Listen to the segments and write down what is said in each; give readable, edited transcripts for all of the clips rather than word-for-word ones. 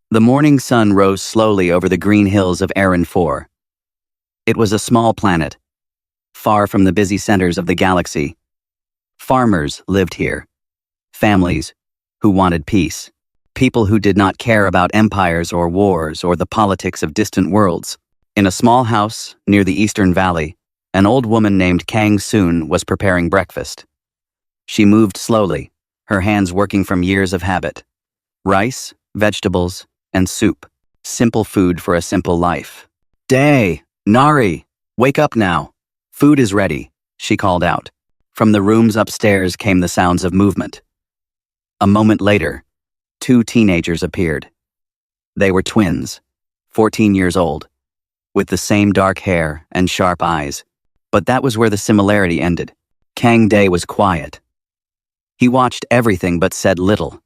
The morning sun rose slowly over the green hills of Erin 4. It was a small planet, far from the busy centers of the galaxy. Farmers lived here, families who wanted peace, people who did not care about empires or wars or the politics of distant worlds. In a small house near the Eastern Valley, an old woman named Kang Soon was preparing breakfast. She moved slowly, her hands working from years of habit. Rice, vegetables, and soup. Simple food for a simple life. "Day, Nari, wake up now. Food is ready," she called out. From the rooms upstairs came the sounds of movement. A moment later, 2 teenagers appeared. They were twins, 14 years old, with the same dark hair and sharp eyes. But that was where the similarity ended. Kang Day was quiet. He watched everything but said little.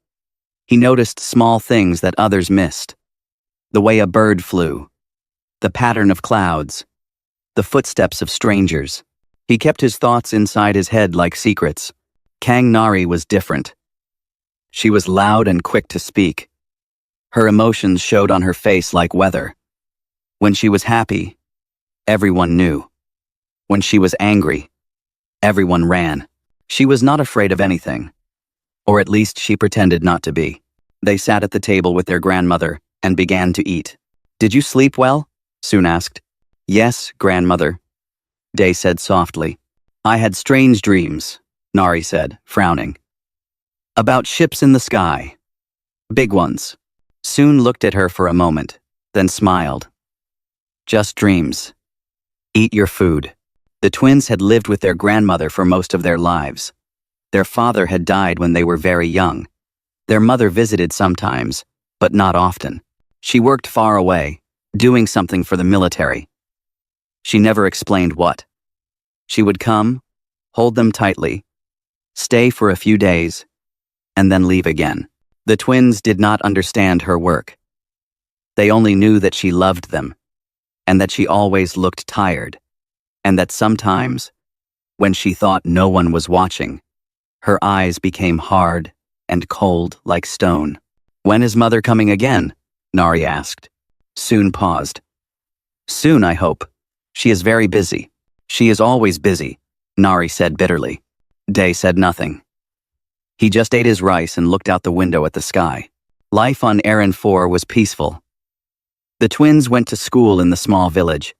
He noticed small things that others missed. The way a bird flew, the pattern of clouds, the footsteps of strangers. He kept his thoughts inside his head like secrets. Kang Nari was different. She was loud and quick to speak. Her emotions showed on her face like weather. When she was happy, everyone knew. When she was angry, everyone ran. She was not afraid of anything. Or at least she pretended not to be. They sat at the table with their grandmother and began to eat. "Did you sleep well?" Soon asked. "Yes, grandmother," Day said softly. "I had strange dreams," Nari said, frowning. "About ships in the sky. Big ones." Soon looked at her for a moment, then smiled. "Just dreams. Eat your food." The twins had lived with their grandmother for most of their lives. Their father had died when they were very young. Their mother visited sometimes, but not often. She worked far away, doing something for the military. She never explained what. She would come, hold them tightly, stay for a few days, and then leave again. The twins did not understand her work. They only knew that she loved them, and that she always looked tired, and that sometimes, when she thought no one was watching, her eyes became hard and cold like stone. "When is Mother coming again?" Nari asked. Soon paused. "Soon, I hope. She is very busy." "She is always busy," Nari said bitterly. Day said nothing. He just ate his rice and looked out the window at the sky. Life on Erin 4 was peaceful. The twins went to school in the small village.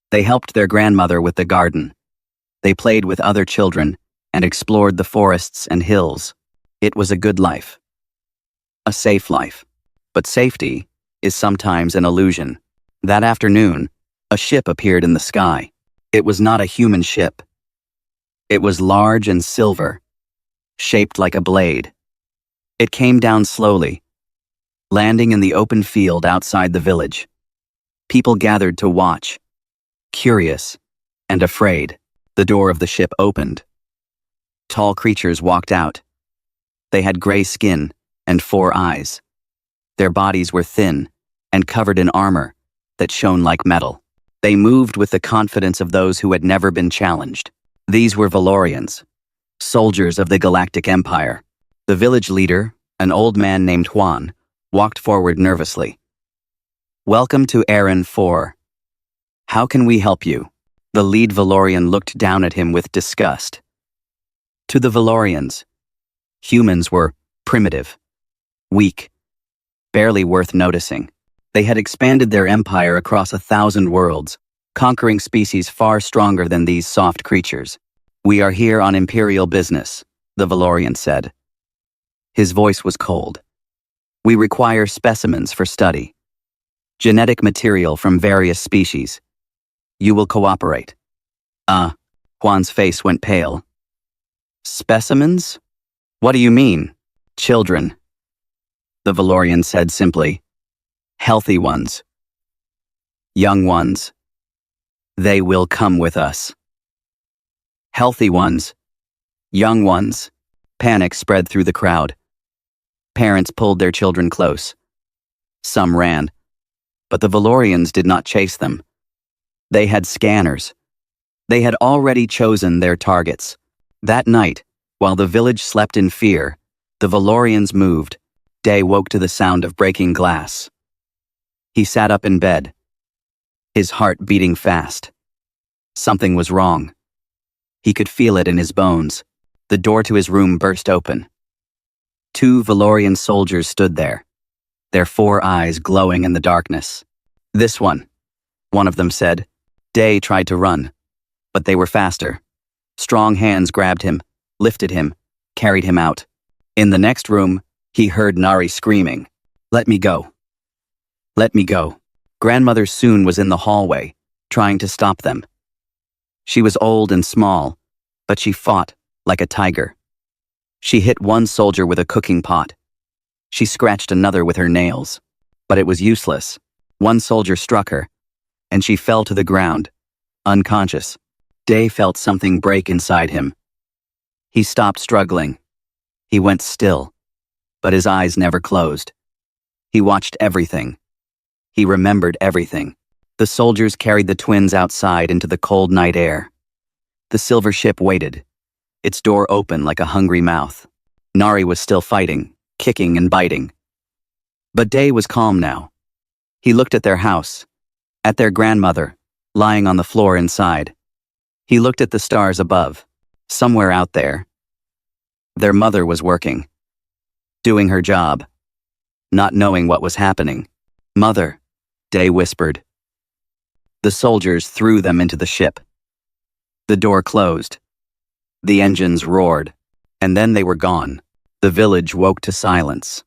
They helped their grandmother with the garden. They played with other children and explored the forests and hills. It was a good life. A safe life. But safety is sometimes an illusion. That afternoon, a ship appeared in the sky. It was not a human ship. It was large and silver, shaped like a blade. It came down slowly, landing in the open field outside the village. People gathered to watch, curious and afraid. The door of the ship opened. Tall creatures walked out. They had gray skin and 4 eyes. Their bodies were thin and covered in armor that shone like metal. They moved with the confidence of those who had never been challenged. These were Valorians, soldiers of the Galactic Empire. The village leader, an old man named Juan, walked forward nervously. "Welcome to Erin 4. How can we help you?" The lead Valorian looked down at him with disgust. To the Valorians, humans were primitive, weak, barely worth noticing. They had expanded their empire across 1,000 worlds, conquering species far stronger than these soft creatures. "We are here on imperial business," the Valorian said. His voice was cold. "We require specimens for study. Genetic material from various species. You will cooperate." Juan's face went pale. "Specimens? What do you mean?" "Children," the Valorian said simply. "Healthy ones. Young ones. They will come with us." Healthy ones. Young ones. Panic spread through the crowd. Parents pulled their children close. Some ran, but the Valorians did not chase them. They had scanners. They had already chosen their targets. That night, while the village slept in fear, the Valorians moved, Day woke to the sound of breaking glass. He sat up in bed, his heart beating fast. Something was wrong. He could feel it in his bones. The door to his room burst open. 2 Valorian soldiers stood there, their 4 eyes glowing in the darkness. "This one of them said. Day tried to run, but they were faster. Strong hands grabbed him, lifted him, carried him out. In the next room, he heard Nari screaming, "Let me go. Let me go." Grandmother soon was in the hallway, trying to stop them. She was old and small, but she fought like a tiger. She hit one soldier with a cooking pot. She scratched another with her nails, but it was useless. One soldier struck her, and she fell to the ground, unconscious. Day felt something break inside him. He stopped struggling. He went still, but his eyes never closed. He watched everything. He remembered everything. The soldiers carried the twins outside into the cold night air. The silver ship waited, its door open like a hungry mouth. Nari was still fighting, kicking and biting. But Day was calm now. He looked at their house, at their grandmother, lying on the floor inside. He looked at the stars above, somewhere out there. Their mother was working, doing her job, not knowing what was happening. "Mother," Day whispered. The soldiers threw them into the ship. The door closed. The engines roared, and then they were gone. The village woke to silence.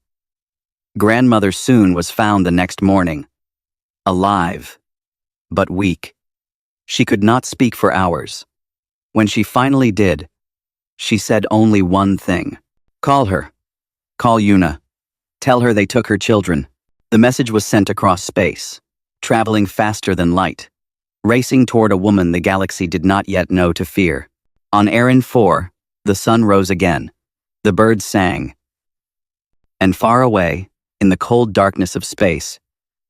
Grandmother soon was found the next morning, alive, but weak. She could not speak for hours. When she finally did, she said only one thing. "Call her. Call Yuna. Tell her they took her children." The message was sent across space, traveling faster than light, racing toward a woman the galaxy did not yet know to fear. On Erin 4, the sun rose again. The birds sang. And far away, in the cold darkness of space,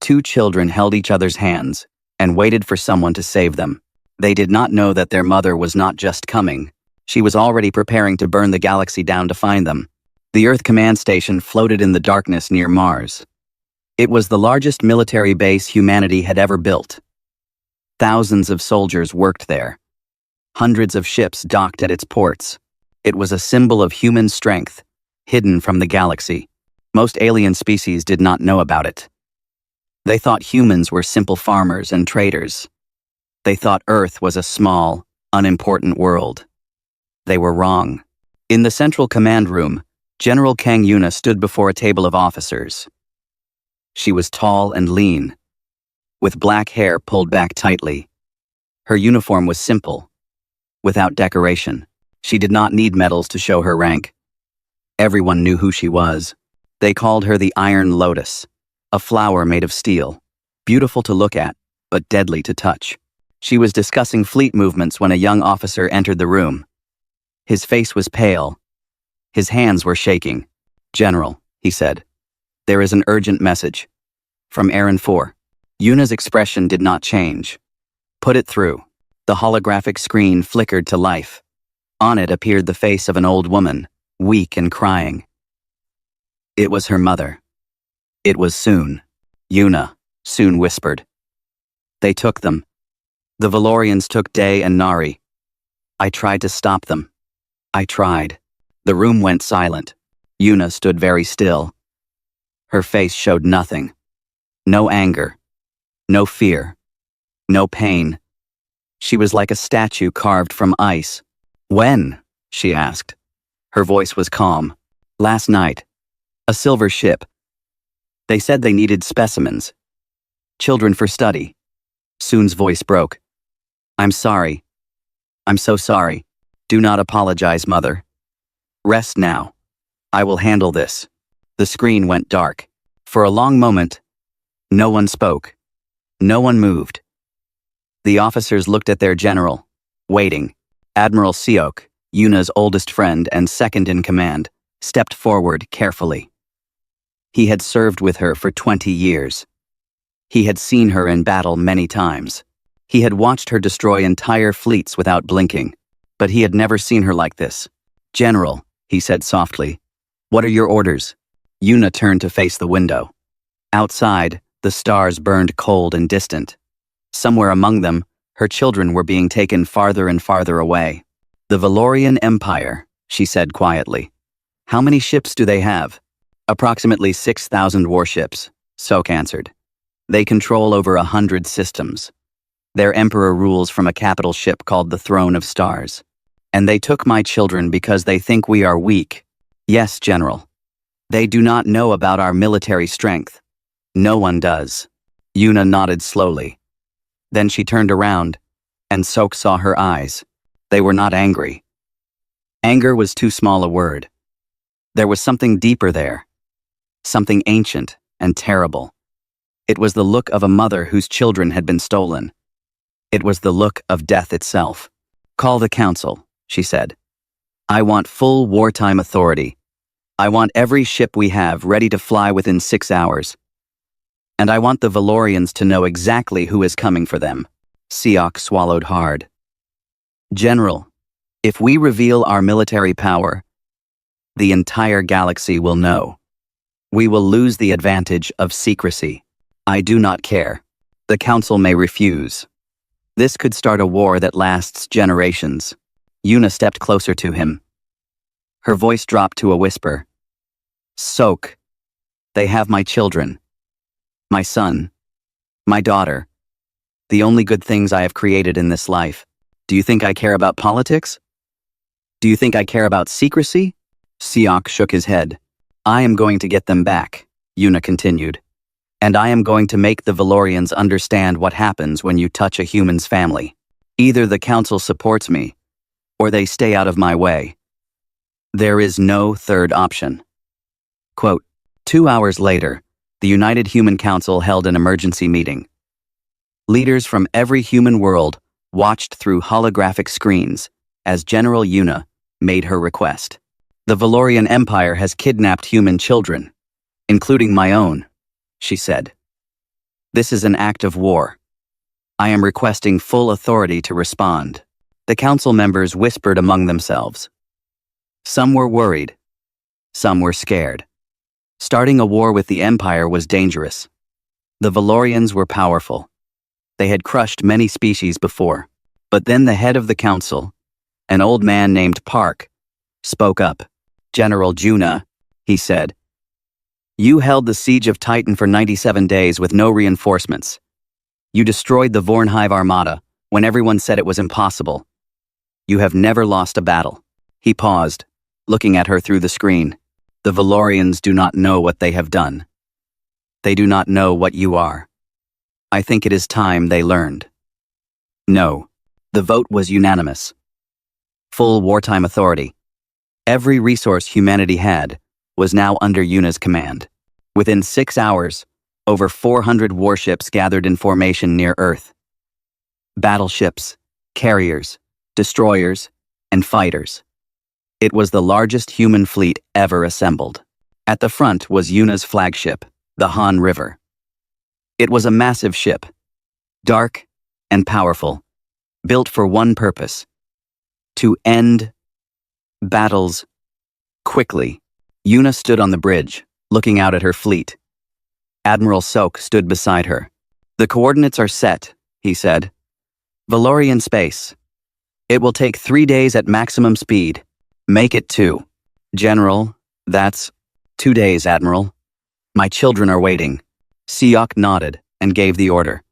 2 children held each other's hands and waited for someone to save them. They did not know that their mother was not just coming. She was already preparing to burn the galaxy down to find them. The Earth command station floated in the darkness near Mars. It was the largest military base humanity had ever built. Thousands of soldiers worked there. Hundreds of ships docked at its ports. It was a symbol of human strength, hidden from the galaxy. Most alien species did not know about it. They thought humans were simple farmers and traders. They thought Earth was a small, unimportant world. They were wrong. In the central command room, General Kang Yuna stood before a table of officers. She was tall and lean, with black hair pulled back tightly. Her uniform was simple, without decoration. She did not need medals to show her rank. Everyone knew who she was. They called her the Iron Lotus, a flower made of steel, beautiful to look at, but deadly to touch. She was discussing fleet movements when a young officer entered the room. His face was pale. His hands were shaking. "General," he said, "there is an urgent message. From Erin 4. Yuna's expression did not change. "Put it through." The holographic screen flickered to life. On it appeared the face of an old woman, weak and crying. It was her mother. It was Soon. "Yuna," Soon whispered. "They took them. The Valorians took Day and Nari. I tried to stop them. I tried." The room went silent. Yuna stood very still. Her face showed nothing. No anger. No fear. No pain. She was like a statue carved from ice. "When?" she asked. Her voice was calm. "Last night. A silver ship. They said they needed specimens. Children for study." Soon's voice broke. "I'm sorry. I'm so sorry. Do not apologize, Mother. Rest now. I will handle this." The screen went dark. For a long moment, no one spoke. No one moved. The officers looked at their general, waiting. Admiral Siok, Yuna's oldest friend and second in command, stepped forward carefully. He had served with her for 20 years. He had seen her in battle many times. He had watched her destroy entire fleets without blinking, but he had never seen her like this. "General," he said softly, "what are your orders?" Yuna turned to face the window. Outside, the stars burned cold and distant. Somewhere among them, her children were being taken farther and farther away. "The Valorian Empire," she said quietly. "How many ships do they have?" "Approximately 6,000 warships," Sok answered. "They control over 100 systems. Their emperor rules from a capital ship called the Throne of Stars. And they took my children because they think we are weak." "Yes, General. They do not know about our military strength. No one does." Yuna nodded slowly. Then she turned around, and Sok saw her eyes. They were not angry. Anger was too small a word. There was something deeper there. Something ancient and terrible. It was the look of a mother whose children had been stolen. It was the look of death itself. "Call the council," she said. "I want full wartime authority. I want every ship we have ready to fly within 6 hours. And I want the Valorians to know exactly who is coming for them." Siok swallowed hard. "General, if we reveal our military power, the entire galaxy will know. We will lose the advantage of secrecy. I do not care. The council may refuse. This could start a war that lasts generations." Yuna stepped closer to him. Her voice dropped to a whisper. "Sok, they have my children. My son. My daughter. The only good things I have created in this life. Do you think I care about politics? Do you think I care about secrecy?" Siok shook his head. "I am going to get them back," Yuna continued. "And I am going to make the Valorians understand what happens when you touch a human's family. Either the council supports me, or they stay out of my way. There is no third option." Quote, 2 hours later, the United Human Council held an emergency meeting. Leaders from every human world watched through holographic screens as General Yuna made her request. "The Valorian Empire has kidnapped human children, including my own," she said. "This is an act of war. I am requesting full authority to respond." The council members whispered among themselves. Some were worried. Some were scared. Starting a war with the Empire was dangerous. The Valorians were powerful. They had crushed many species before. But then the head of the council, an old man named Park, spoke up. "General Juna," he said, "you held the siege of Titan for 97 days with no reinforcements. You destroyed the Vornhive Armada when everyone said it was impossible. You have never lost a battle." He paused, looking at her through the screen. "The Valorians do not know what they have done. They do not know what you are. I think it is time they learned." No. The vote was unanimous. Full wartime authority. Every resource humanity had was now under Yuna's command. Within 6 hours, over 400 warships gathered in formation near Earth. Battleships, carriers, destroyers, and fighters. It was the largest human fleet ever assembled. At the front was Yuna's flagship, the Han River. It was a massive ship, dark and powerful, built for one purpose: to end battles quickly. Yuna stood on the bridge, looking out at her fleet. Admiral Sok stood beside her. "The coordinates are set," he said. "Valorian space. It will take 3 days at maximum speed. Make it 2. "General, that's 2 days, Admiral. My children are waiting." Siok nodded and gave the order.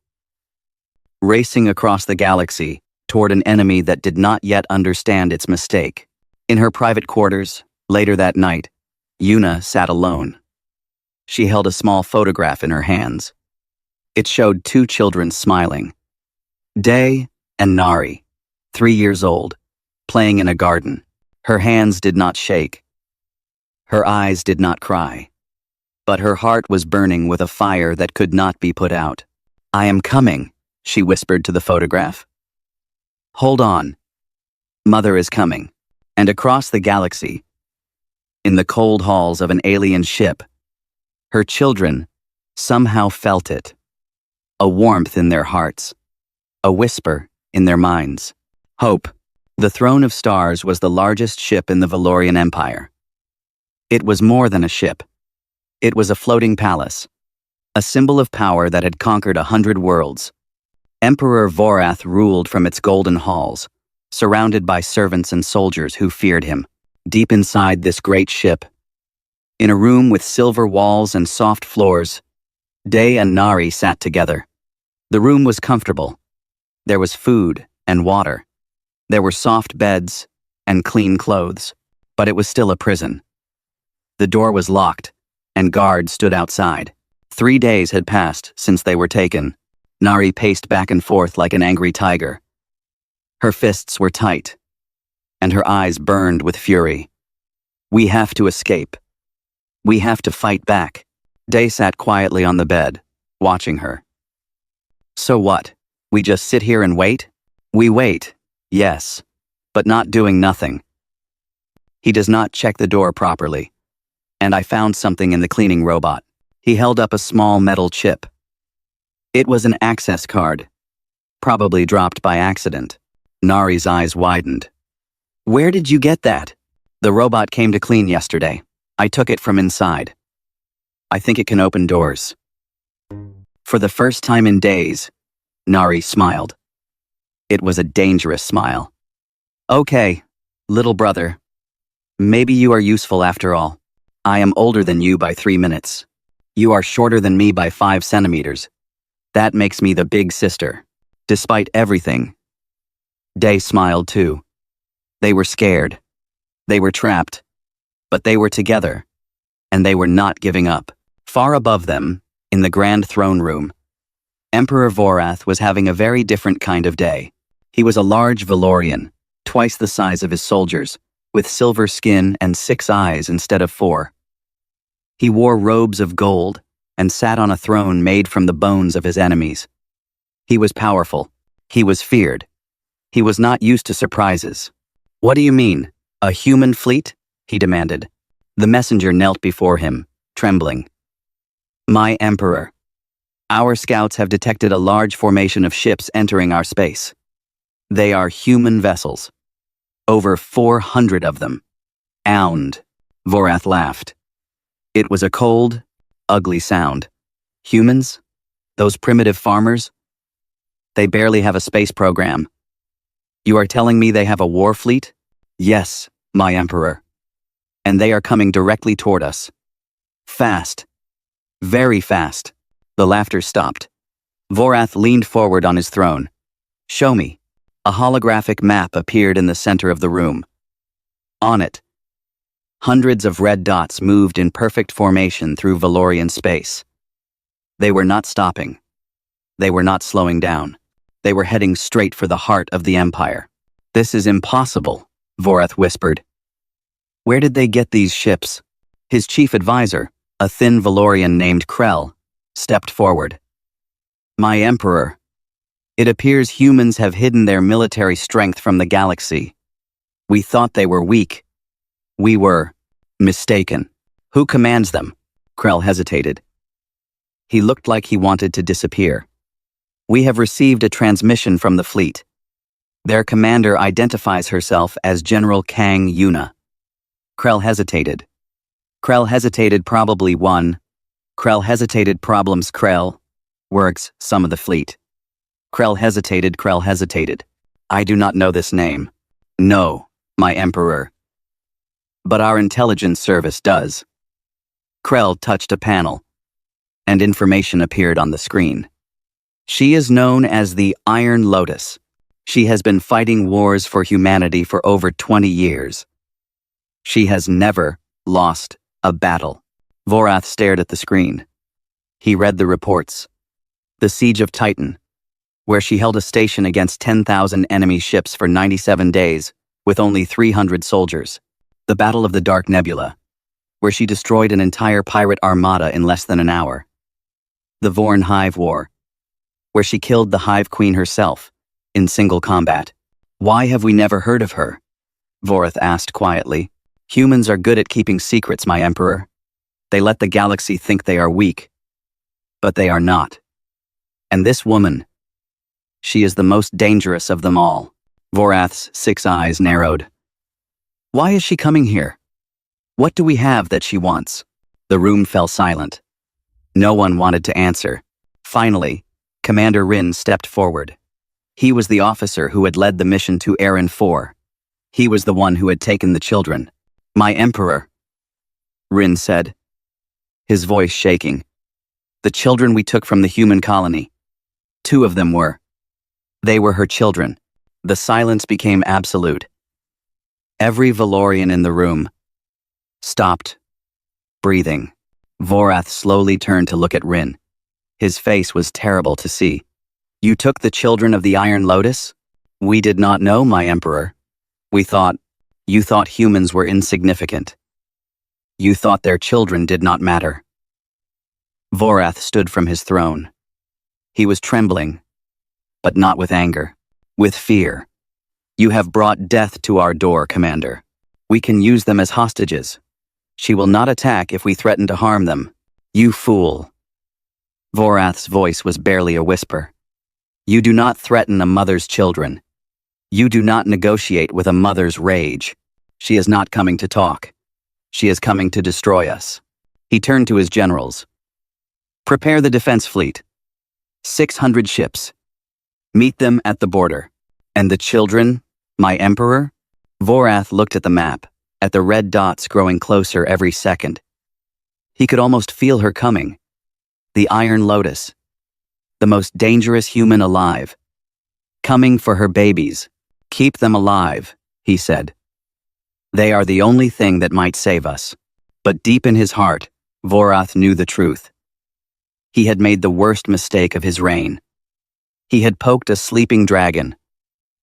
Racing across the galaxy toward an enemy that did not yet understand its mistake. In her private quarters, later that night, Yuna sat alone. She held a small photograph in her hands. It showed 2 children smiling. Day and Nari, 3 years old, playing in a garden. Her hands did not shake. Her eyes did not cry. But her heart was burning with a fire that could not be put out. "I am coming," she whispered to the photograph. "Hold on. Mother is coming." And across the galaxy, in the cold halls of an alien ship, her children somehow felt it. A warmth in their hearts. A whisper in their minds. Hope. The Throne of Stars was the largest ship in the Valorian Empire. It was more than a ship. It was a floating palace, a symbol of power that had conquered 100 worlds. Emperor Vorath ruled from its golden halls, surrounded by servants and soldiers who feared him. Deep inside this great ship, in a room with silver walls and soft floors, Day and Nari sat together. The room was comfortable. There was food and water. There were soft beds and clean clothes, but it was still a prison. The door was locked, and guards stood outside. 3 days had passed since they were taken. Nari paced back and forth like an angry tiger. Her fists were tight, and her eyes burned with fury. We have to escape. We have to fight back. Day sat quietly on the bed, watching her. So what? We just sit here and wait? We wait, yes, but not doing nothing. He does not check the door properly. And I found something in the cleaning robot. He held up a small metal chip. It was an access card, probably dropped by accident. Nari's eyes widened. Where did you get that? The robot came to clean yesterday. I took it from inside. I think it can open doors. For the first time in days, Nari smiled. It was a dangerous smile. Okay, little brother. Maybe you are useful after all. I am older than you by 3 minutes. You are shorter than me by 5 centimeters. That makes me the big sister. Despite everything. Day smiled too. They were scared. They were trapped. But they were together. And they were not giving up. Far above them, in the grand throne room, Emperor Vorath was having a very different kind of day. He was a large Valorian, twice the size of his soldiers, with silver skin and 6 eyes instead of 4. He wore robes of gold and sat on a throne made from the bones of his enemies. He was powerful. He was feared. He was not used to surprises. What do you mean? A human fleet? He demanded. The messenger knelt before him, trembling. My emperor. Our scouts have detected a large formation of ships entering our space. They are human vessels. Over 400 of them. Ound. Vorath laughed. It was a cold, ugly sound. Humans? Those primitive farmers? They barely have a space program. You are telling me they have a war fleet? Yes, my emperor. And they are coming directly toward us. Fast. Very fast. The laughter stopped. Vorath leaned forward on his throne. Show me. A holographic map appeared in the center of the room. On it, hundreds of red dots moved in perfect formation through Valorian space. They were not stopping. They were not slowing down. They were heading straight for the heart of the Empire. This is impossible, Vorath whispered. Where did they get these ships? His chief advisor, a thin Valorian named Krell, stepped forward. My emperor. It appears humans have hidden their military strength from the galaxy. We thought they were weak. We were mistaken. Who commands them? Krell hesitated. He looked like he wanted to disappear. We have received a transmission from the fleet. Their commander identifies herself as General Kang Yuna. Krell hesitated. Krell hesitated probably one. Krell hesitated problems Krell. Works, some of the fleet. Krell hesitated, Krell hesitated. I do not know this name. No, my emperor. But our intelligence service does. Krell touched a panel, and information appeared on the screen. She is known as the Iron Lotus. She has been fighting wars for humanity for over 20 years. She has never lost a battle. Vorath stared at the screen. He read the reports. The Siege of Titan, where she held a station against 10,000 enemy ships for 97 days, with only 300 soldiers. The Battle of the Dark Nebula, where she destroyed an entire pirate armada in less than an hour. The Vorn Hive War, where she killed the Hive Queen herself, in single combat. Why have we never heard of her? Vorath asked quietly. Humans are good at keeping secrets, my emperor. They let the galaxy think they are weak. But they are not. And this woman, she is the most dangerous of them all. Vorath's 6 eyes narrowed. Why is she coming here? What do we have that she wants? The room fell silent. No one wanted to answer. Finally, Commander Rin stepped forward. He was the officer who had led the mission to Aaron 4. He was the one who had taken the children. "My Emperor," Rin said, his voice shaking. "The children we took from the human colony. 2 of them were. They were her children." The silence became absolute. Every Valorian in the room stopped, breathing. Vorath slowly turned to look at Rin. His face was terrible to see. "You took the children of the Iron Lotus? We did not know, my Emperor. You thought humans were insignificant. You thought their children did not matter." Vorath stood from his throne. He was trembling, but not with anger, with fear. "You have brought death to our door, Commander. We can use them as hostages. She will not attack if we threaten to harm them. You fool." Vorath's voice was barely a whisper. "You do not threaten a mother's children. You do not negotiate with a mother's rage. She is not coming to talk. She is coming to destroy us." He turned to his generals. "Prepare the defense fleet. 600 ships. Meet them at the border. And the children, my Emperor?" Vorath looked at the map, at the red dots growing closer every second. He could almost feel her coming. The Iron Lotus. The most dangerous human alive. Coming for her babies. "Keep them alive," he said. "They are the only thing that might save us." But deep in his heart, Vorath knew the truth. He had made the worst mistake of his reign. He had poked a sleeping dragon.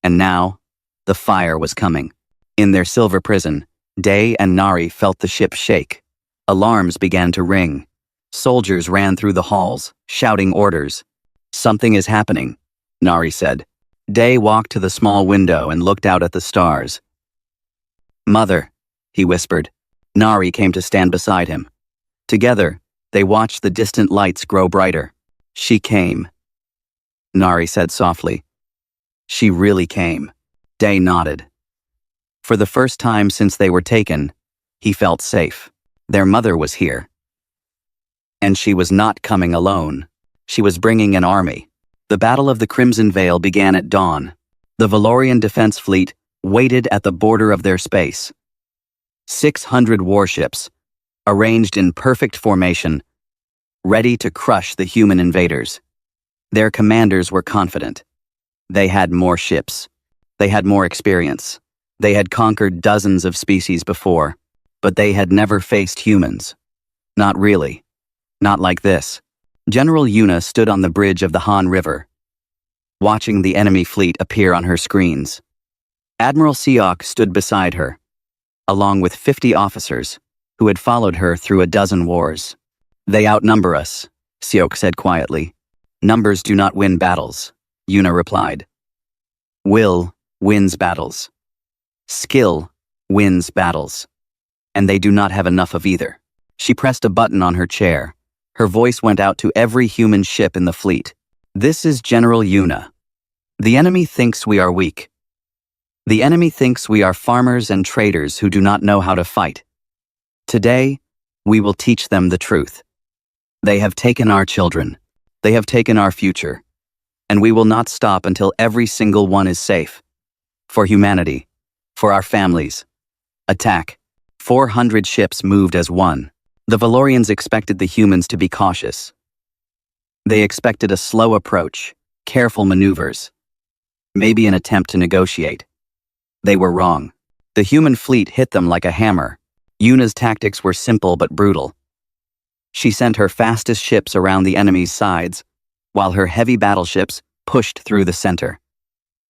And now, the fire was coming. In their silver prison, Day and Nari felt the ship shake. Alarms began to ring. Soldiers ran through the halls, shouting orders. "Something is happening," Nari said. Day walked to the small window and looked out at the stars. "Mother," he whispered. Nari came to stand beside him. Together, they watched the distant lights grow brighter. "She came," Nari said softly. "She really came." Day nodded. For the first time since they were taken, he felt safe. Their mother was here. And she was not coming alone. She was bringing an army. The Battle of the Crimson Veil began at dawn. The Valorian defense fleet waited at the border of their space. 600 warships, arranged in perfect formation, ready to crush the human invaders. Their commanders were confident. They had more ships. They had more experience. They had conquered dozens of species before, but they had never faced humans. Not really. Not like this. General Yuna stood on the bridge of the Han River, watching the enemy fleet appear on her screens. Admiral Siok stood beside her, along with 50 officers who had followed her through a dozen wars. "They outnumber us," Siok said quietly. "Numbers do not win battles," Yuna replied. "Will wins battles. Skill wins battles. And they do not have enough of either." She pressed a button on her chair. Her voice went out to every human ship in the fleet. "This is General Yuna. The enemy thinks we are weak. The enemy thinks we are farmers and traders who do not know how to fight. Today, we will teach them the truth. They have taken our children. They have taken our future. And we will not stop until every single one is safe. For humanity. For our families. Attack." 400 ships moved as one. The Valorians expected the humans to be cautious. They expected a slow approach, careful maneuvers, maybe an attempt to negotiate. They were wrong. The human fleet hit them like a hammer. Yuna's tactics were simple but brutal. She sent her fastest ships around the enemy's sides, while her heavy battleships pushed through the center.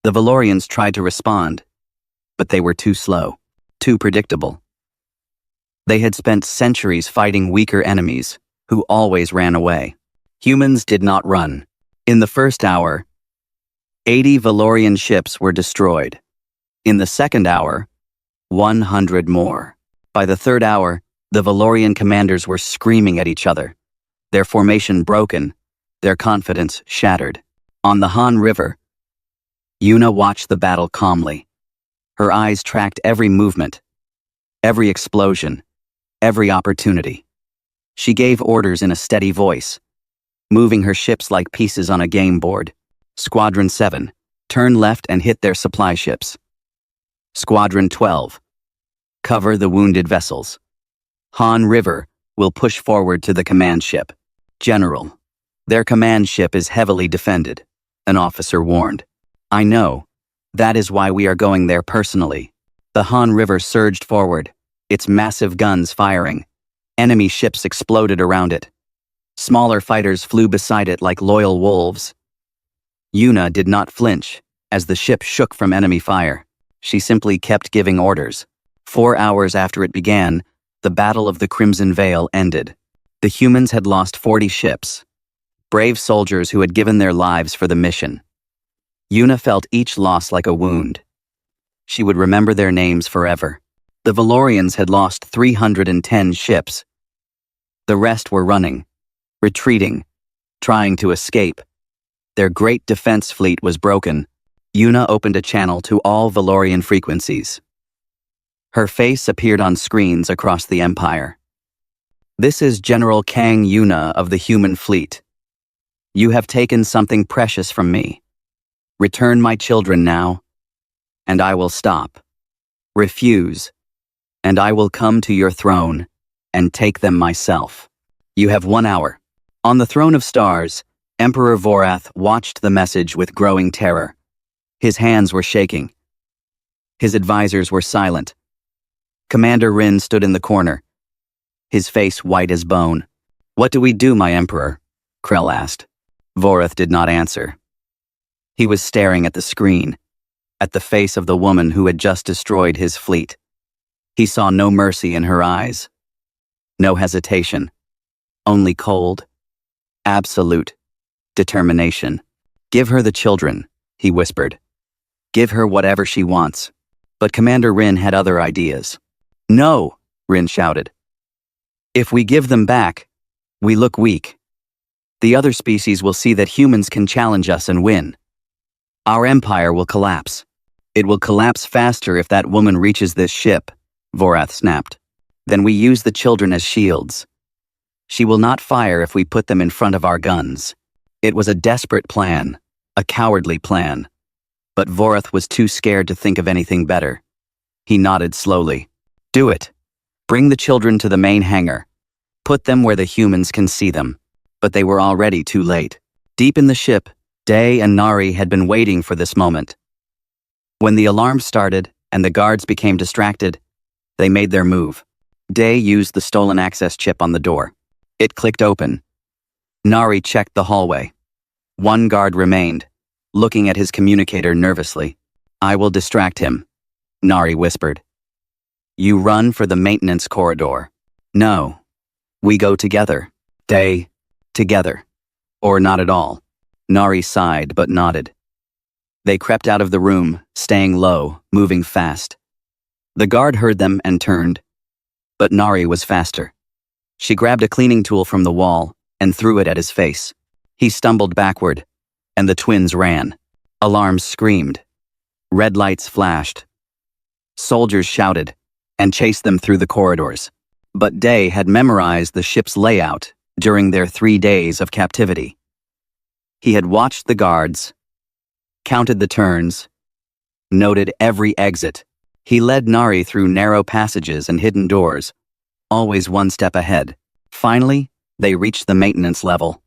The Valorians tried to respond, but they were too slow, too predictable. They had spent centuries fighting weaker enemies, who always ran away. Humans did not run. In the first hour, 80 Valorian ships were destroyed. In the second hour, 100 more. By the third hour, the Valorian commanders were screaming at each other, their formation broken, their confidence shattered. On the Han River, Yuna watched the battle calmly. Her eyes tracked every movement, every explosion, every opportunity. She gave orders in a steady voice, moving her ships like pieces on a game board. Squadron 7, turn left and hit their supply ships. Squadron 12, cover the wounded vessels. Han River will push forward to the command ship. General, their command ship is heavily defended, an officer warned. I know. That is why we are going there personally. The Han River surged forward, its massive guns firing. Enemy ships exploded around it. Smaller fighters flew beside it like loyal wolves. Yuna did not flinch as the ship shook from enemy fire. She simply kept giving orders. 4 hours after it began, the Battle of the Crimson Veil ended. The humans had lost 40 ships, brave soldiers who had given their lives for the mission. Yuna felt each loss like a wound. She would remember their names forever. The Valorians had lost 310 ships. The rest were running, retreating, trying to escape. Their great defense fleet was broken. Yuna opened a channel to all Valorian frequencies. Her face appeared on screens across the Empire. This is General Kang Yuna of the human fleet. You have taken something precious from me. Return my children now, and I will stop. Refuse, and I will come to your throne and take them myself. You have 1 hour. On the throne of stars, Emperor Vorath watched the message with growing terror. His hands were shaking. His advisors were silent. Commander Rin stood in the corner, his face white as bone. What do we do, my emperor? Krell asked. Vorath did not answer. He was staring at the screen, at the face of the woman who had just destroyed his fleet. He saw no mercy in her eyes, no hesitation, only cold, absolute determination. Give her the children, he whispered. Give her whatever she wants. But Commander Rin had other ideas. No, Rin shouted. If we give them back, we look weak. The other species will see that humans can challenge us and win. Our empire will collapse. It will collapse faster if that woman reaches this ship, Vorath snapped. Then we use the children as shields. She will not fire if we put them in front of our guns. It was a desperate plan, a cowardly plan. But Vorath was too scared to think of anything better. He nodded slowly. Do it. Bring the children to the main hangar. Put them where the humans can see them. But they were already too late. Deep in the ship, Day and Nari had been waiting for this moment. When the alarm started and the guards became distracted, they made their move. Day used the stolen access chip on the door. It clicked open. Nari checked the hallway. One guard remained, looking at his communicator nervously. I will distract him, Nari whispered. You run for the maintenance corridor. No. We go together. Day. Together. Or not at all. Nari sighed but nodded. They crept out of the room, staying low, moving fast. The guard heard them and turned. But Nari was faster. She grabbed a cleaning tool from the wall and threw it at his face. He stumbled backward, and the twins ran. Alarms screamed. Red lights flashed. Soldiers shouted and chased them through the corridors. But Day had memorized the ship's layout during their 3 days of captivity. He had watched the guards, counted the turns, noted every exit. He led Nari through narrow passages and hidden doors, always one step ahead. Finally, they reached the maintenance level.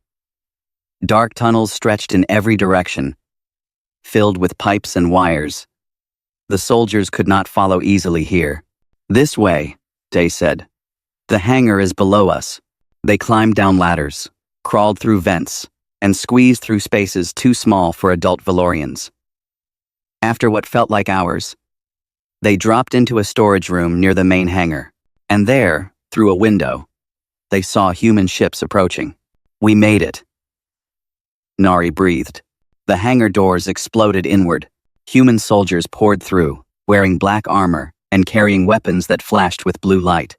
Dark tunnels stretched in every direction, filled with pipes and wires. The soldiers could not follow easily here. This way, Day said. The hangar is below us. They climbed down ladders, crawled through vents, and squeezed through spaces too small for adult Valorians. After what felt like hours, they dropped into a storage room near the main hangar, and there, through a window, they saw human ships approaching. We made it. Nari breathed. The hangar doors exploded inward. Human soldiers poured through, wearing black armor and carrying weapons that flashed with blue light.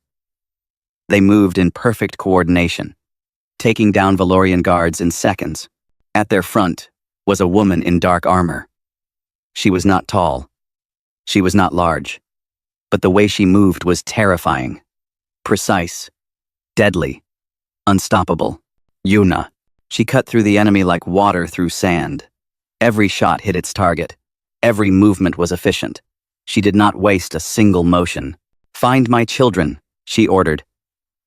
They moved in perfect coordination, taking down Valorian guards in seconds. At their front was a woman in dark armor. She was not tall. She was not large. But the way she moved was terrifying. Precise. Deadly. Unstoppable. Yuna. She cut through the enemy like water through sand. Every shot hit its target. Every movement was efficient. She did not waste a single motion. "Find my children," she ordered.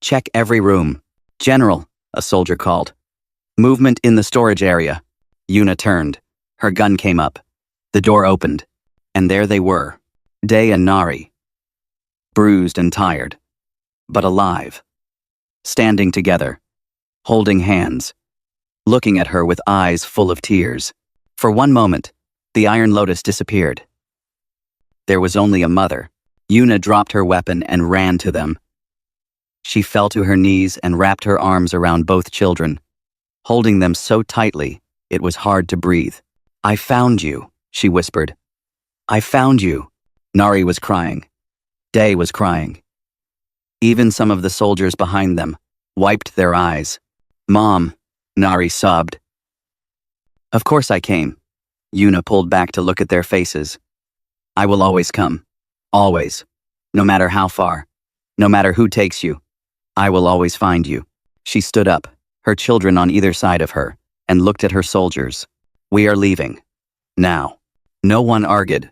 "Check every room." "General," a soldier called. "Movement in the storage area." Yuna turned. Her gun came up. The door opened. And there they were, Day and Nari. Bruised and tired, but alive. Standing together, holding hands, looking at her with eyes full of tears. For one moment, the Iron Lotus disappeared. There was only a mother. Yuna dropped her weapon and ran to them. She fell to her knees and wrapped her arms around both children, holding them so tightly it was hard to breathe. "I found you," she whispered. "I found you." Nari was crying. Day was crying. Even some of the soldiers behind them wiped their eyes. "Mom," Nari sobbed. "Of course I came." Yuna pulled back to look at their faces. "I will always come. Always. No matter how far. No matter who takes you. I will always find you." She stood up, her children on either side of her, and looked at her soldiers. "We are leaving. Now." No one argued.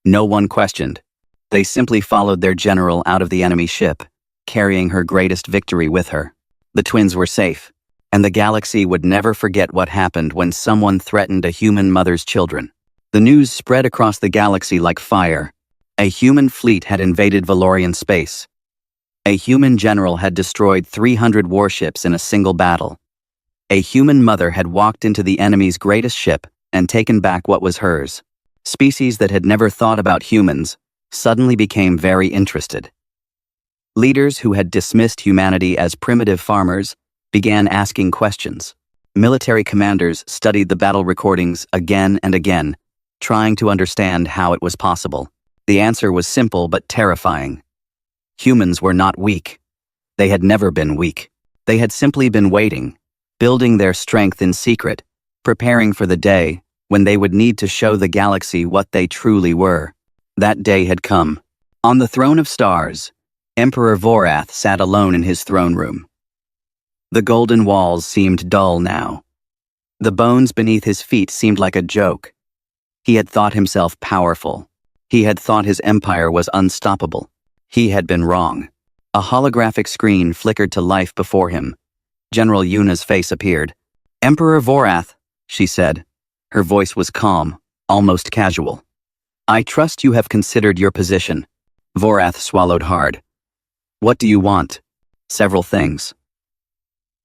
No one questioned. They simply followed their general out of the enemy ship, carrying her greatest victory with her. The twins were safe, and the galaxy would never forget what happened when someone threatened a human mother's children. The news spread across the galaxy like fire. A human fleet had invaded Valorian space. A human general had destroyed 300 warships in a single battle. A human mother had walked into the enemy's greatest ship and taken back what was hers. Species that had never thought about humans suddenly became very interested. Leaders who had dismissed humanity as primitive farmers began asking questions. Military commanders studied the battle recordings again and again, trying to understand how it was possible. The answer was simple but terrifying. Humans were not weak. They had never been weak. They had simply been waiting, building their strength in secret, preparing for the day when they would need to show the galaxy what they truly were. That day had come. On the throne of stars, Emperor Vorath sat alone in his throne room. The golden walls seemed dull now. The bones beneath his feet seemed like a joke. He had thought himself powerful. He had thought his empire was unstoppable. He had been wrong. A holographic screen flickered to life before him. General Yuna's face appeared. "Emperor Vorath," she said. Her voice was calm, almost casual. "I trust you have considered your position." Vorath swallowed hard. "What do you want?" "Several things.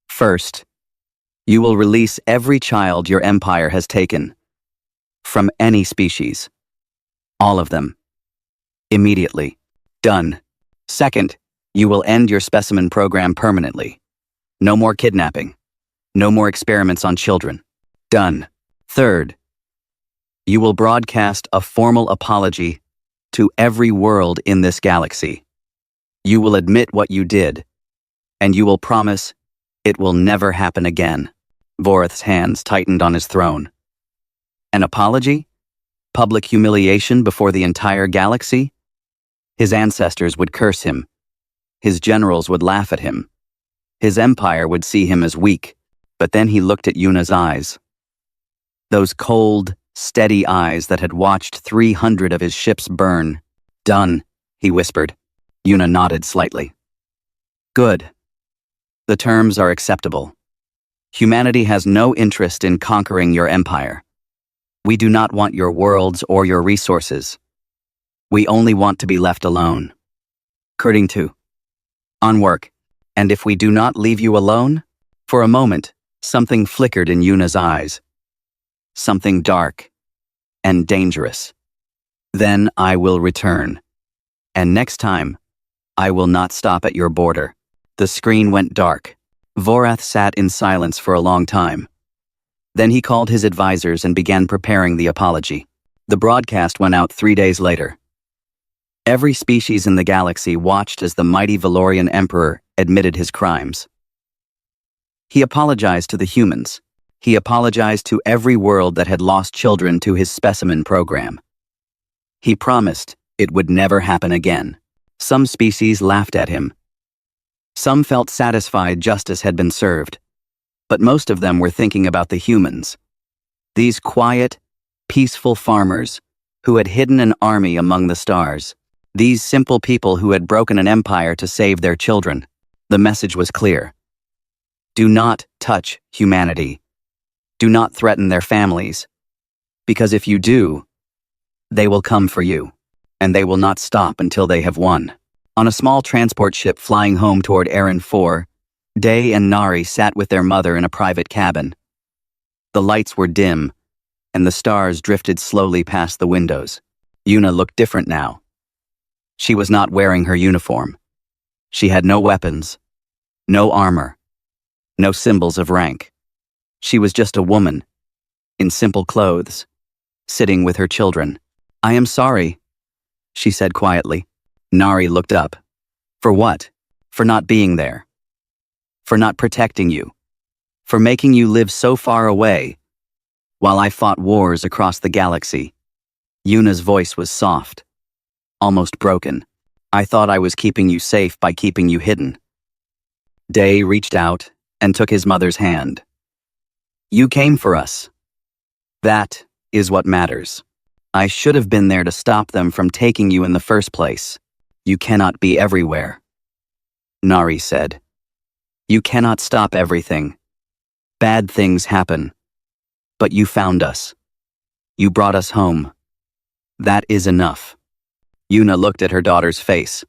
First, you will release every child your empire has taken. From any species. All of them. Immediately. Done. Second, you will end your specimen program permanently. No more kidnapping. No more experiments on children. Done. Third, you will broadcast a formal apology to every world in this galaxy. You will admit what you did, and you will promise it will never happen again. Vorath's hands tightened on his throne. An apology? Public humiliation before the entire galaxy? His ancestors would curse him. His generals would laugh at him. His empire would see him as weak. But then he looked at Yuna's eyes. Those cold, steady eyes that had watched 300 of his ships burn. "Done," he whispered. Yuna nodded slightly. "Good. The terms are acceptable. Humanity has no interest in conquering your empire. We do not want your worlds or your resources. We only want to be left alone. Curding to. On work. And if we do not leave you alone?" For a moment, something flickered in Yuna's eyes. Something dark and dangerous. "Then I will return. And next time, I will not stop at your border." The screen went dark. Vorath sat in silence for a long time. Then he called his advisors and began preparing the apology. The broadcast went out 3 days later. Every species in the galaxy watched as the mighty Valorian Emperor admitted his crimes. He apologized to the humans. He apologized to every world that had lost children to his specimen program. He promised it would never happen again. Some species laughed at him. Some felt satisfied justice had been served, but most of them were thinking about the humans. These quiet, peaceful farmers who had hidden an army among the stars. These simple people who had broken an empire to save their children. The message was clear. Do not touch humanity. Do not threaten their families. Because if you do, they will come for you, and they will not stop until they have won. On a small transport ship flying home toward Aaron 4, Day and Nari sat with their mother in a private cabin. The lights were dim, and the stars drifted slowly past the windows. Yuna looked different now. She was not wearing her uniform. She had no weapons, no armor, no symbols of rank. She was just a woman, in simple clothes, sitting with her children. I am sorry, she said quietly. Nari looked up. For what? For not being there. For not protecting you. For making you live so far away, while I fought wars across the galaxy. Yuna's voice was soft, almost broken. I thought I was keeping you safe by keeping you hidden. Day reached out and took his mother's hand. You came for us. That is what matters. I should have been there to stop them from taking you in the first place. You cannot be everywhere. Nari said. You cannot stop everything. Bad things happen. But you found us. You brought us home. That is enough. Yuna looked at her daughter's face.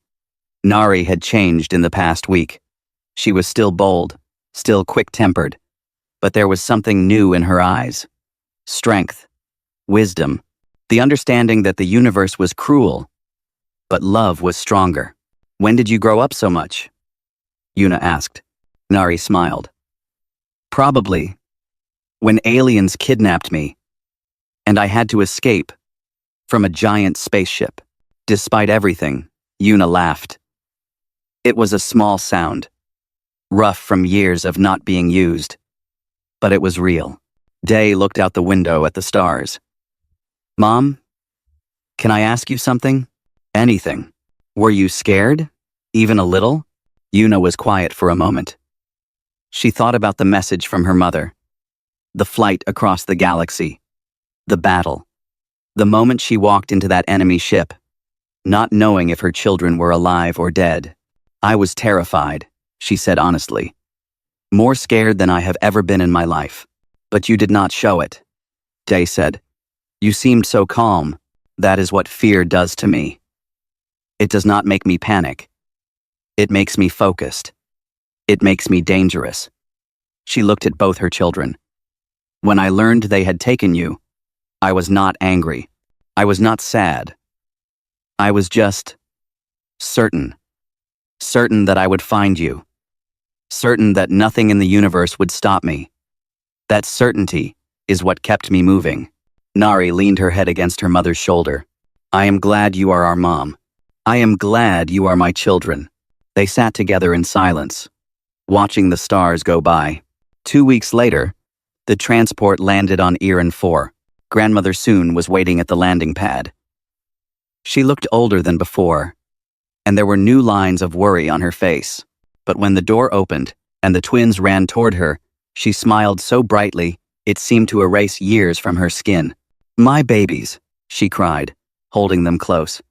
Nari had changed in the past week. She was still bold, still quick-tempered, but there was something new in her eyes. Strength, wisdom, the understanding that the universe was cruel, but love was stronger. When did you grow up so much? Yuna asked. Nari smiled. Probably when aliens kidnapped me, and I had to escape from a giant spaceship. Despite everything, Yuna laughed. It was a small sound, rough from years of not being used, but it was real. Day looked out the window at the stars. Mom, can I ask you something? Anything. Were you scared? Even a little? Yuna was quiet for a moment. She thought about the message from her mother, the flight across the galaxy, the battle, the moment she walked into that enemy ship, not knowing if her children were alive or dead. I was terrified, she said honestly. More scared than I have ever been in my life. But you did not show it. Day said. You seemed so calm. That is what fear does to me. It does not make me panic. It makes me focused. It makes me dangerous. She looked at both her children. When I learned they had taken you, I was not angry. I was not sad. I was just certain. Certain that I would find you. Certain that nothing in the universe would stop me. That certainty is what kept me moving. Nari leaned her head against her mother's shoulder. I am glad you are our mom. I am glad you are my children. They sat together in silence, watching the stars go by. 2 weeks later, the transport landed on Aaron 4. Grandmother Soon was waiting at the landing pad. She looked older than before, and there were new lines of worry on her face. But when the door opened and the twins ran toward her, she smiled so brightly it seemed to erase years from her skin. My babies, she cried, holding them close.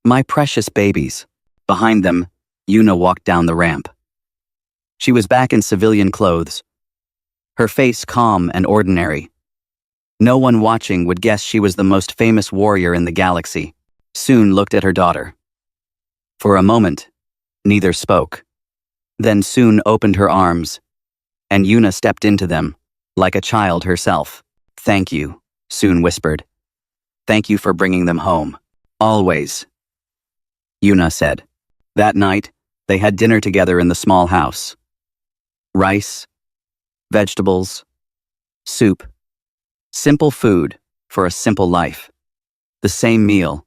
My precious babies. Behind them, Yuna walked down the ramp. She was back in civilian clothes, her face calm and ordinary. No one watching would guess she was the most famous warrior in the galaxy. Soon looked at her daughter. For a moment, neither spoke. Then Soon opened her arms, and Yuna stepped into them, like a child herself. Thank you, Soon whispered. Thank you for bringing them home. Always, Yuna said. That night, they had dinner together in the small house. Rice, vegetables, soup. Simple food for a simple life. The same meal.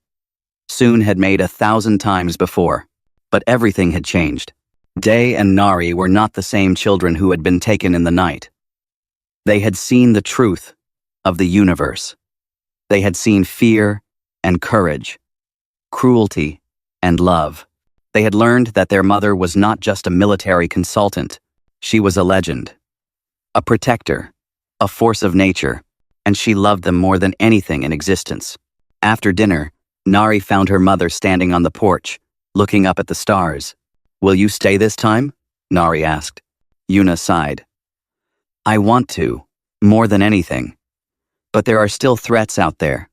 Soon had made 1,000 times before, but everything had changed. Day and Nari were not the same children who had been taken in the night. They had seen the truth of the universe. They had seen fear and courage, cruelty and love. They had learned that their mother was not just a military consultant. She was a legend, a protector, a force of nature, and she loved them more than anything in existence. After dinner, Nari found her mother standing on the porch, looking up at the stars. "Will you stay this time?" Nari asked. Yuna sighed. "I want to, more than anything. But there are still threats out there.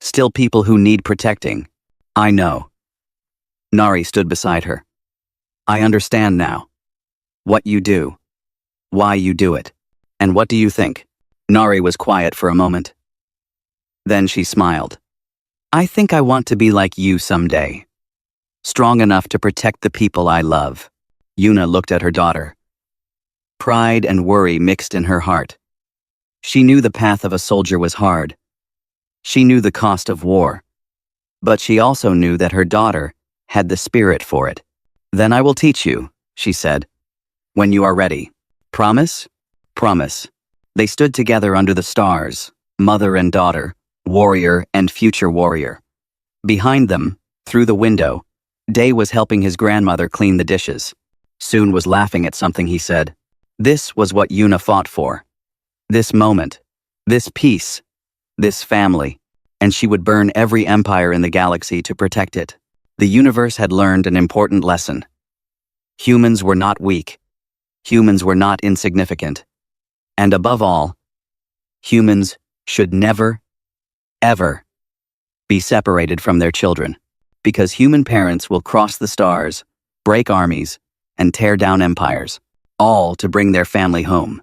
Still people who need protecting. I know." Nari stood beside her. "I understand now. What you do. Why you do it. And what do you think?" Nari was quiet for a moment. Then she smiled. "I think I want to be like you someday. Strong enough to protect the people I love." Yuna looked at her daughter. Pride and worry mixed in her heart. She knew the path of a soldier was hard. She knew the cost of war. But she also knew that her daughter had the spirit for it. "Then I will teach you," she said. "When you are ready. Promise?" "Promise." They stood together under the stars, mother and daughter, warrior and future warrior. Behind them, through the window, Day was helping his grandmother clean the dishes. Soon was laughing at something he said. This was what Yuna fought for. This moment, this peace, this family, and she would burn every empire in the galaxy to protect it. The universe had learned an important lesson. Humans were not weak. Humans were not insignificant. And above all, humans should never, ever be separated from their children, because human parents will cross the stars, break armies, and tear down empires, all to bring their family home.